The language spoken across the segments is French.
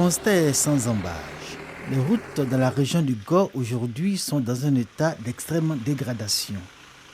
constat est sans embâche. Les routes dans la région du Go aujourd'hui sont dans un état d'extrême dégradation.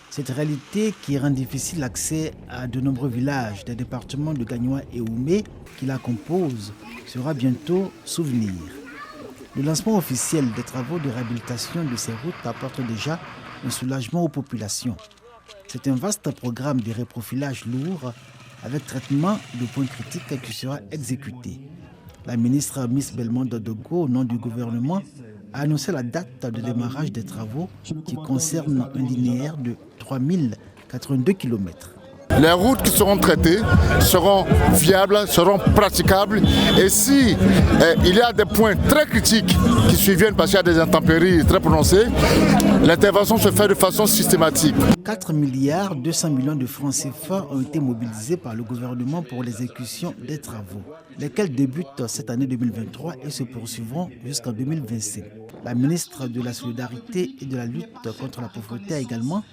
Cette réalité qui rend difficile l'accès à de nombreux villages des départements de Gagnoa et Oumé qui la composent sera bientôt souvenir. Le lancement officiel des travaux de réhabilitation de ces routes apporte déjà un soulagement aux populations. C'est un vaste programme de reprofilage lourd avec traitement de points critiques qui sera exécuté. La ministre Miss Belmondo Dogo, au nom du gouvernement, a annoncé la date de démarrage des travaux qui concernent un linéaire de 3082 km. Les routes qui seront traitées seront viables, seront praticables. Et si il y a des points très critiques qui surviennent parce qu'il y a des intempéries très prononcées, l'intervention se fait de façon systématique. 4 milliards 200 millions de francs CFA ont été mobilisés par le gouvernement pour l'exécution des travaux, lesquels débutent cette année 2023 et se poursuivront jusqu'en 2025. La ministre de la Solidarité et de la lutte contre la pauvreté a également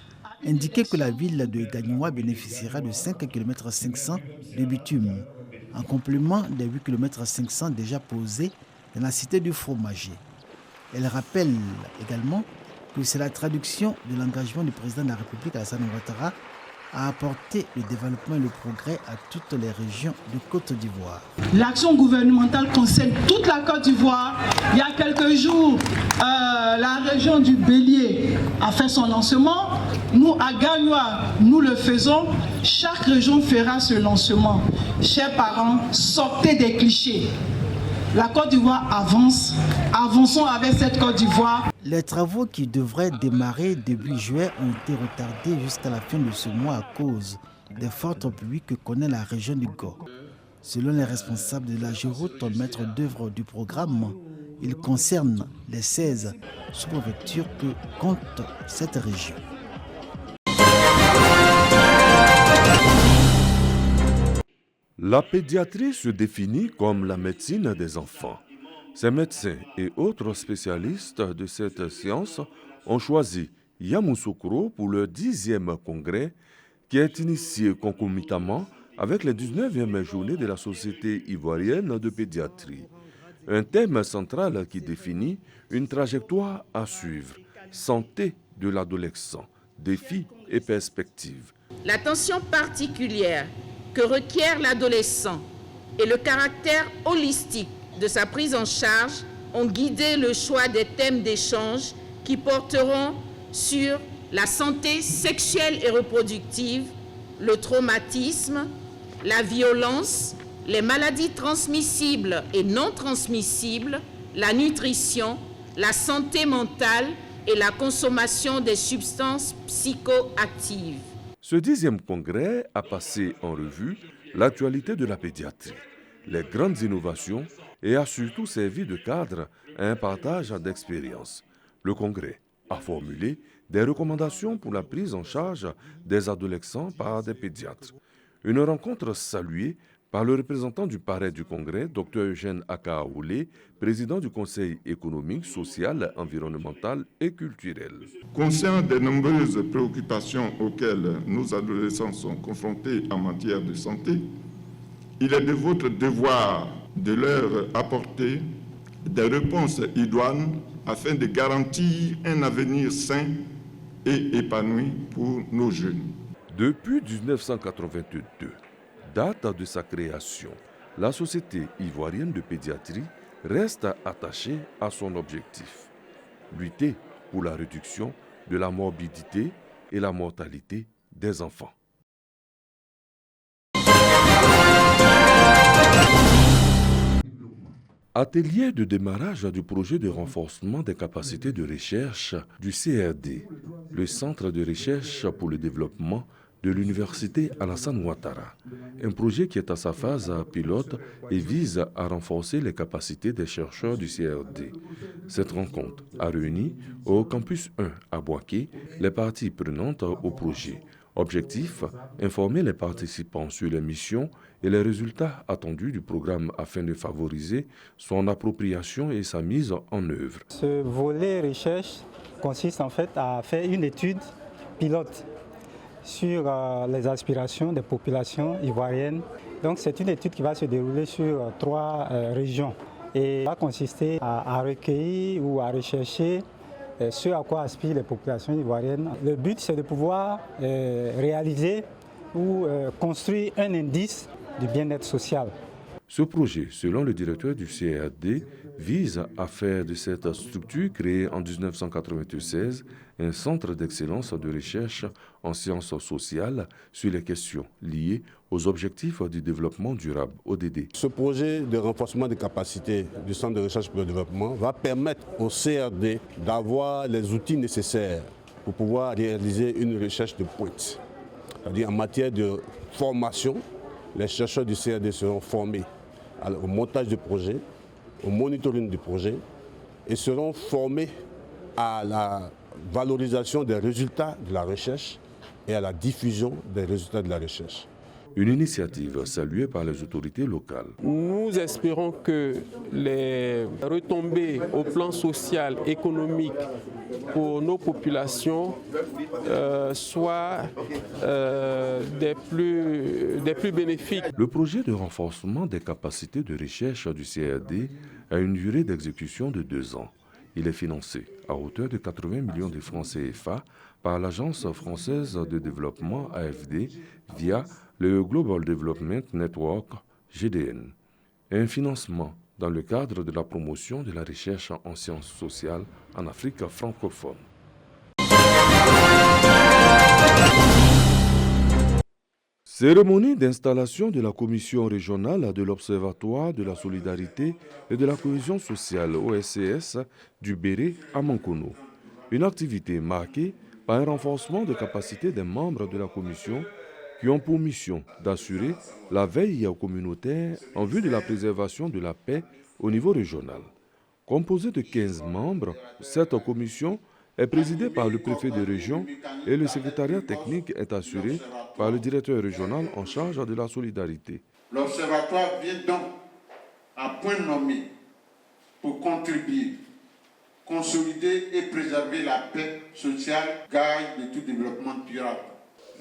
indiqué que la ville de Gagnoa bénéficiera de 5 km 500 de bitume, en complément des 8 km 500 déjà posés dans la cité du fromager. Elle rappelle également que c'est la traduction de l'engagement du président de la République, Alassane Ouattara, à apporter le développement et le progrès à toutes les régions de Côte d'Ivoire. L'action gouvernementale concerne toute la Côte d'Ivoire. Il y a quelques jours, la région du Bélier a fait son lancement. Nous, à Gagnoa, nous le faisons. Chaque région fera ce lancement. Chers parents, sortez des clichés. La Côte d'Ivoire avance. Avançons avec cette Côte d'Ivoire. Les travaux qui devraient démarrer début juillet ont été retardés jusqu'à la fin de ce mois à cause des fortes pluies que connaît la région du Go. Selon les responsables de la Géroute, maître d'œuvre du programme, il concerne les 16 sous-préfectures que compte cette région. La pédiatrie se définit comme la médecine des enfants. Ces médecins et autres spécialistes de cette science ont choisi Yamoussoukro pour le 10e congrès qui est initié concomitamment avec les 19e journées de la Société ivoirienne de pédiatrie. Un thème central qui définit une trajectoire à suivre, santé de l'adolescent, défis et perspectives. L'attention particulière que requiert l'adolescent et le caractère holistique de sa prise en charge ont guidé le choix des thèmes d'échange qui porteront sur la santé sexuelle et reproductive, le traumatisme, la violence, les maladies transmissibles et non transmissibles, la nutrition, la santé mentale et la consommation des substances psychoactives. Ce 10e congrès a passé en revue l'actualité de la pédiatrie, les grandes innovations et a surtout servi de cadre à un partage d'expériences. Le congrès a formulé des recommandations pour la prise en charge des adolescents par des pédiatres. Une rencontre saluée par le représentant du parrain du congrès, Dr Eugène Akaoulé, président du Conseil économique, social, environnemental et culturel. Conscient des nombreuses préoccupations auxquelles nos adolescents sont confrontés en matière de santé, il est de votre devoir de leur apporter des réponses idoines afin de garantir un avenir sain et épanoui pour nos jeunes. Depuis 1982, date de sa création, la Société ivoirienne de pédiatrie reste attachée à son objectif, lutter pour la réduction de la morbidité et la mortalité des enfants. Atelier de démarrage du projet de renforcement des capacités de recherche du CRD, le Centre de recherche pour le développement de l'Université Alassane Ouattara. Un projet qui est à sa phase pilote et vise à renforcer les capacités des chercheurs du CRD. Cette rencontre a réuni au campus 1 à Boaké les parties prenantes au projet. Objectif, informer les participants sur les missions et les résultats attendus du programme afin de favoriser son appropriation et sa mise en œuvre. Ce volet recherche consiste en fait à faire une étude pilote sur les aspirations des populations ivoiriennes. Donc c'est une étude qui va se dérouler sur 3 régions. Et ça va consister à recueillir ou à rechercher ce à quoi aspirent les populations ivoiriennes. Le but, c'est de pouvoir réaliser ou construire un indice du bien-être social. Ce projet, selon le directeur du CRD, vise à faire de cette structure créée en 1996 un centre d'excellence de recherche en sciences sociales sur les questions liées aux objectifs du développement durable, ODD. Ce projet de renforcement des capacités du Centre de recherche pour le développement va permettre au CRD d'avoir les outils nécessaires pour pouvoir réaliser une recherche de pointe. C'est-à-dire en matière de formation, les chercheurs du CRD seront formés au montage du projet, au monitoring du projet et seront formés à la valorisation des résultats de la recherche et à la diffusion des résultats de la recherche. Une initiative saluée par les autorités locales. Nous espérons que les retombées au plan social, économique pour nos populations soient des plus bénéfiques. Le projet de renforcement des capacités de recherche du CRD a une durée d'exécution de 2 ans. Il est financé à hauteur de 80 millions de francs CFA par l'Agence française de développement AFD via le Global Development Network, GDN. Un financement dans le cadre de la promotion de la recherche en sciences sociales en Afrique francophone. Cérémonie d'installation de la Commission régionale de l'Observatoire de la solidarité et de la cohésion sociale OSCS du Béré à Mankono. Une activité marquée par un renforcement des capacités des membres de la Commission qui ont pour mission d'assurer la veille communautaire en vue de la préservation de la paix au niveau régional. Composée de 15 membres, cette commission est présidée par le préfet de région et le secrétariat technique est assuré par le directeur régional en charge de la solidarité. L'Observatoire vient donc à point nommé pour contribuer, consolider et préserver la paix sociale, gage de tout développement durable.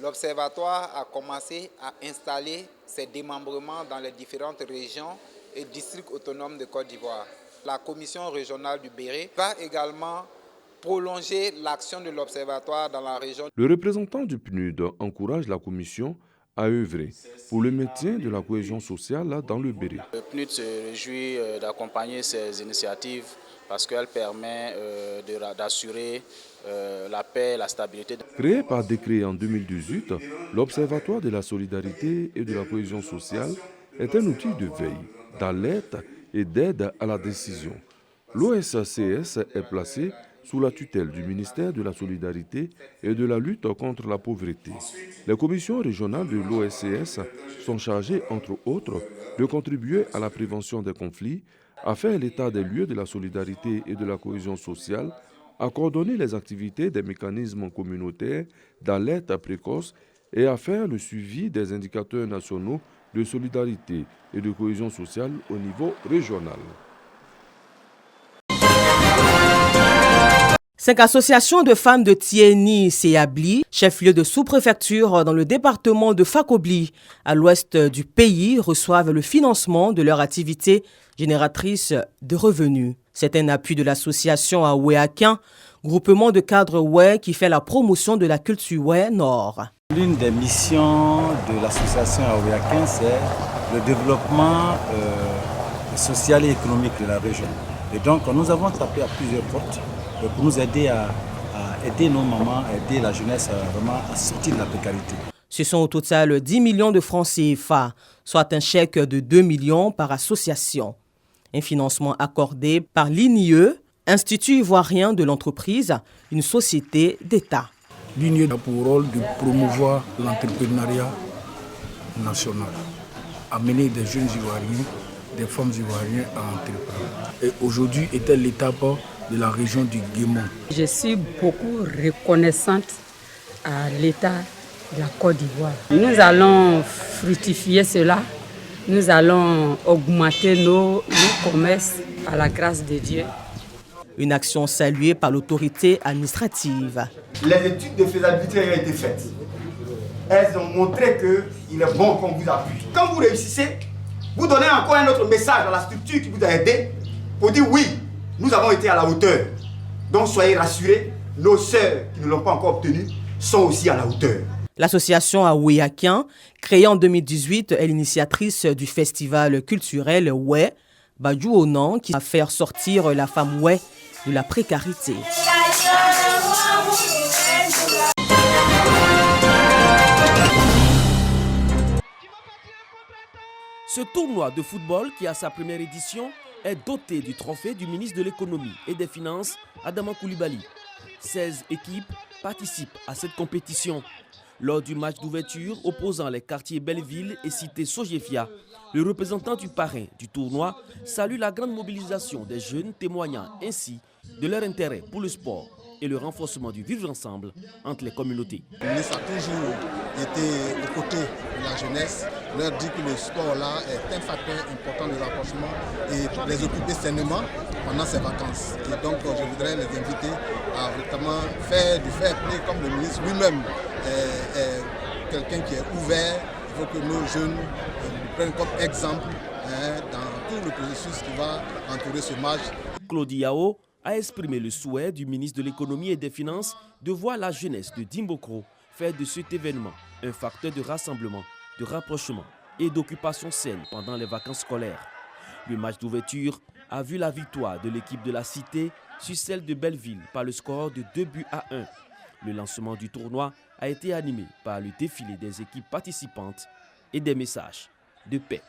L'Observatoire a commencé à installer ses démembrements dans les différentes régions et districts autonomes de Côte d'Ivoire. La commission régionale du Béré va également prolonger l'action de l'Observatoire dans la région. Le représentant du PNUD encourage la commission à œuvrer pour le maintien de la cohésion sociale dans le Béré. Le PNUD se réjouit d'accompagner ces initiatives parce qu'elle permet d'assurer la paix et la stabilité. Créé par décret en 2018, l'Observatoire de la solidarité et de la cohésion sociale est un outil de veille, d'alerte et d'aide à la décision. L'OSCS est placé sous la tutelle du ministère de la Solidarité et de la lutte contre la pauvreté. Les commissions régionales de l'OSCS sont chargées, entre autres, de contribuer à la prévention des conflits, à faire l'état des lieux de la solidarité et de la cohésion sociale, à coordonner les activités des mécanismes communautaires d'alerte précoce et à faire le suivi des indicateurs nationaux de solidarité et de cohésion sociale au niveau régional. 5 associations de femmes de Tieni Séabli, chef-lieu de sous-préfecture dans le département de Fakobli, à l'ouest du pays, reçoivent le financement de leur activité génératrice de revenus. C'est un appui de l'association à Ouéaquin, groupement de cadres Oué qui fait la promotion de la culture Oué Nord. L'une des missions de l'association à Ouéaquin, c'est le développement social et économique de la région. Et donc, nous avons tapé à plusieurs portes pour nous aider à aider nos mamans, à aider la jeunesse vraiment à sortir de la précarité. Ce sont au total 10 millions de francs CFA, soit un chèque de 2 millions par association. Un financement accordé par l'INIE, Institut ivoirien de l'entreprise, une société d'État. L'INIE a pour rôle de promouvoir l'entrepreneuriat national, amener des jeunes Ivoiriens, des femmes Ivoiriennes à entreprendre. Et aujourd'hui était l'étape de la région du Guémon. Je suis beaucoup reconnaissante à l'État de la Côte d'Ivoire. Nous allons fructifier cela, nous allons augmenter nos commerces à la grâce de Dieu. Une action saluée par l'autorité administrative. Les études de faisabilité ont été faites. Elles ont montré qu'il est bon qu'on vous appuie. Quand vous réussissez, vous donnez encore un autre message à la structure qui vous a aidé pour dire oui, nous avons été à la hauteur. Donc soyez rassurés, nos sœurs qui ne l'ont pas encore obtenu sont aussi à la hauteur. L'association Aweyakien, créée en 2018, est l'initiatrice du festival culturel Oué, Bajou Onan, qui va faire sortir la femme Oué de la précarité. Ce tournoi de football, qui a sa première édition, est doté du trophée du ministre de l'économie et des finances, Adama Koulibaly. 16 équipes participent à cette compétition. Lors du match d'ouverture opposant les quartiers Belleville et cité Sogefia, le représentant du parrain du tournoi salue la grande mobilisation des jeunes, témoignant ainsi de leur intérêt pour le sport et le renforcement du vivre ensemble entre les communautés. Le ministre a toujours été aux côtés de la jeunesse, leur dit que le sport là est un facteur important de rapprochement et les occuper sainement pendant ces vacances. Et donc je voudrais les inviter à vraiment faire du fair play comme le ministre lui-même est quelqu'un qui est ouvert. Il faut que nos jeunes prennent comme exemple dans tout le processus qui va entourer ce match. Claudie Yao a exprimé le souhait du ministre de l'économie et des finances de voir la jeunesse de Dimbokro faire de cet événement un facteur de rassemblement, de rapprochement et d'occupation saine pendant les vacances scolaires. Le match d'ouverture a vu la victoire de l'équipe de la Cité sur celle de Belleville par le score de 2-1. Le lancement du tournoi a été animé par le défilé des équipes participantes et des messages de paix.